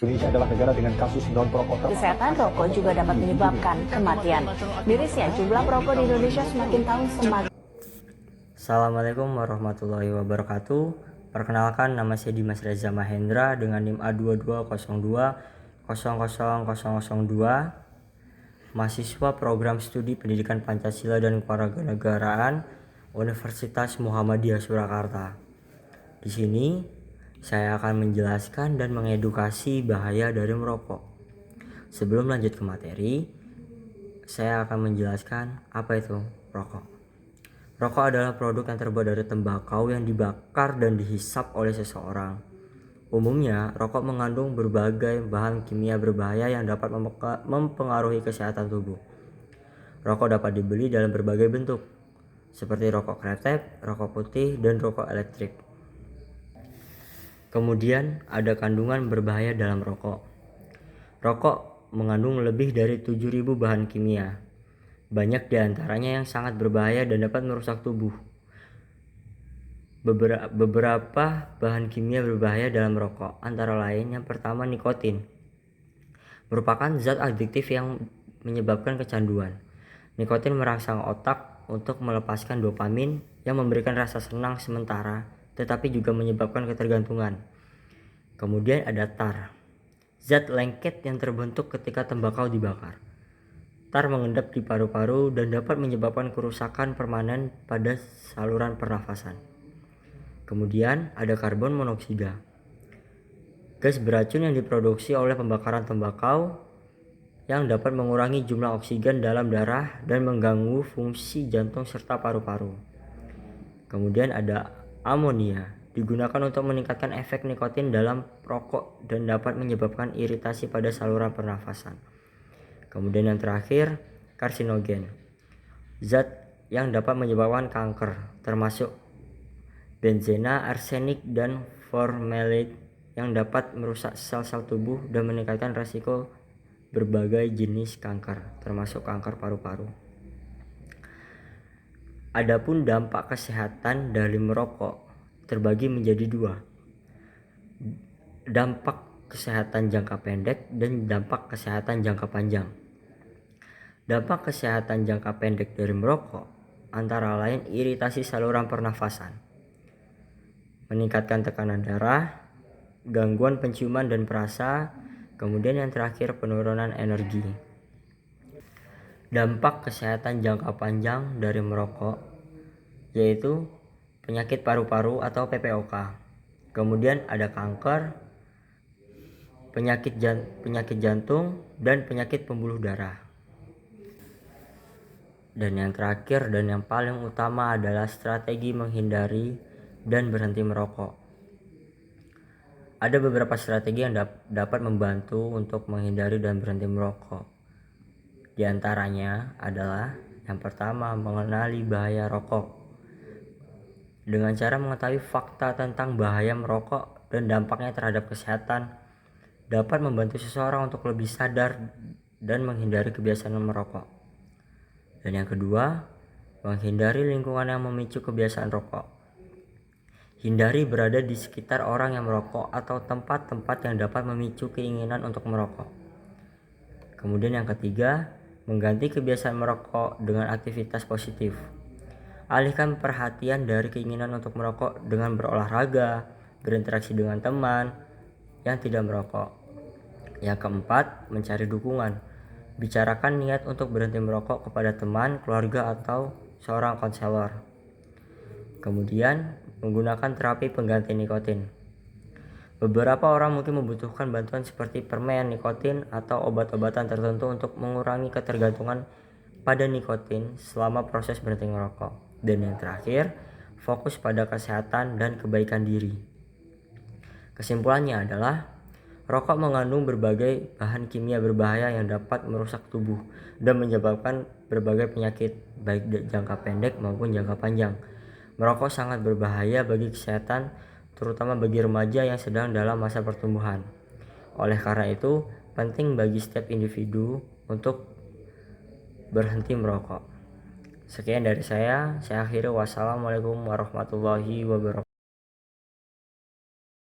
Indonesia adalah negara dengan kasus non-perokok terpapan. Kesehatan rokok juga dapat menyebabkan kematian. Mirisnya, jumlah perokok di Indonesia semakin tahun semakin. Assalamualaikum warahmatullahi wabarakatuh. Perkenalkan, nama saya Dimas Reza Mahendra dengan NIM A2202000002, mahasiswa program studi pendidikan Pancasila dan Kewarganegaraan Universitas Muhammadiyah Surakarta. Di sini saya akan menjelaskan dan mengedukasi bahaya dari merokok. Sebelum lanjut ke materi, saya akan menjelaskan apa itu rokok. Rokok adalah produk yang terbuat dari tembakau yang dibakar dan dihisap oleh seseorang. Umumnya, rokok mengandung berbagai bahan kimia berbahaya yang dapat mempengaruhi kesehatan tubuh. Rokok dapat dibeli dalam berbagai bentuk, seperti rokok kretek, rokok putih, dan rokok elektrik. Kemudian, ada kandungan berbahaya dalam rokok. Rokok mengandung lebih dari 7.000 bahan kimia. Banyak diantaranya yang sangat berbahaya dan dapat merusak tubuh. Beberapa bahan kimia berbahaya dalam rokok, antara lain yang pertama nikotin. Merupakan zat adiktif yang menyebabkan kecanduan. Nikotin merangsang otak untuk melepaskan dopamin yang memberikan rasa senang sementara, tetapi juga menyebabkan ketergantungan. Kemudian ada tar, zat lengket yang terbentuk ketika tembakau dibakar. Tar mengendap di paru-paru dan dapat menyebabkan kerusakan permanen pada saluran pernafasan. Kemudian ada karbon monoksida, gas beracun yang diproduksi oleh pembakaran tembakau yang dapat mengurangi jumlah oksigen dalam darah dan mengganggu fungsi jantung serta paru-paru. Kemudian ada amonia, digunakan untuk meningkatkan efek nikotin dalam rokok dan dapat menyebabkan iritasi pada saluran pernafasan. Kemudian yang terakhir, karsinogen, zat yang dapat menyebabkan kanker, termasuk benzena, arsenik, dan formaldehyde yang dapat merusak sel-sel tubuh dan meningkatkan risiko berbagai jenis kanker, termasuk kanker paru-paru. Adapun dampak kesehatan dari merokok terbagi menjadi dua, dampak kesehatan jangka pendek dan dampak kesehatan jangka panjang. Dampak kesehatan jangka pendek dari merokok antara lain iritasi saluran pernafasan, meningkatkan tekanan darah, gangguan penciuman dan perasa, kemudian yang terakhir penurunan energi. Dampak kesehatan jangka panjang dari merokok yaitu penyakit paru-paru atau PPOK. Kemudian ada kanker, penyakit jantung, dan penyakit pembuluh darah. Dan yang terakhir dan yang paling utama adalah strategi menghindari dan berhenti merokok. Ada beberapa strategi yang dapat membantu untuk menghindari dan berhenti merokok. Di antaranya adalah yang pertama, mengenali bahaya rokok. Dengan cara mengetahui fakta tentang bahaya merokok dan dampaknya terhadap kesehatan, dapat membantu seseorang untuk lebih sadar dan menghindari kebiasaan merokok. Dan yang kedua, menghindari lingkungan yang memicu kebiasaan rokok. Hindari berada di sekitar orang yang merokok atau tempat-tempat yang dapat memicu keinginan untuk merokok. Kemudian yang ketiga, mengganti kebiasaan merokok dengan aktivitas positif. Alihkan perhatian dari keinginan untuk merokok dengan berolahraga, berinteraksi dengan teman yang tidak merokok. Yang keempat, mencari dukungan. Bicarakan niat untuk berhenti merokok kepada teman, keluarga, atau seorang konselor. Kemudian, menggunakan terapi pengganti nikotin. Beberapa orang mungkin membutuhkan bantuan seperti permen nikotin atau obat-obatan tertentu untuk mengurangi ketergantungan pada nikotin selama proses berhenti merokok. Dan yang terakhir, fokus pada kesehatan dan kebaikan diri. Kesimpulannya adalah, rokok mengandung berbagai bahan kimia berbahaya yang dapat merusak tubuh dan menyebabkan berbagai penyakit, baik jangka pendek maupun jangka panjang. Merokok sangat berbahaya bagi kesehatan, terutama bagi remaja yang sedang dalam masa pertumbuhan. Oleh karena itu, penting bagi setiap individu untuk berhenti merokok. Sekian dari saya akhiri. Wassalamualaikum warahmatullahi wabarakatuh.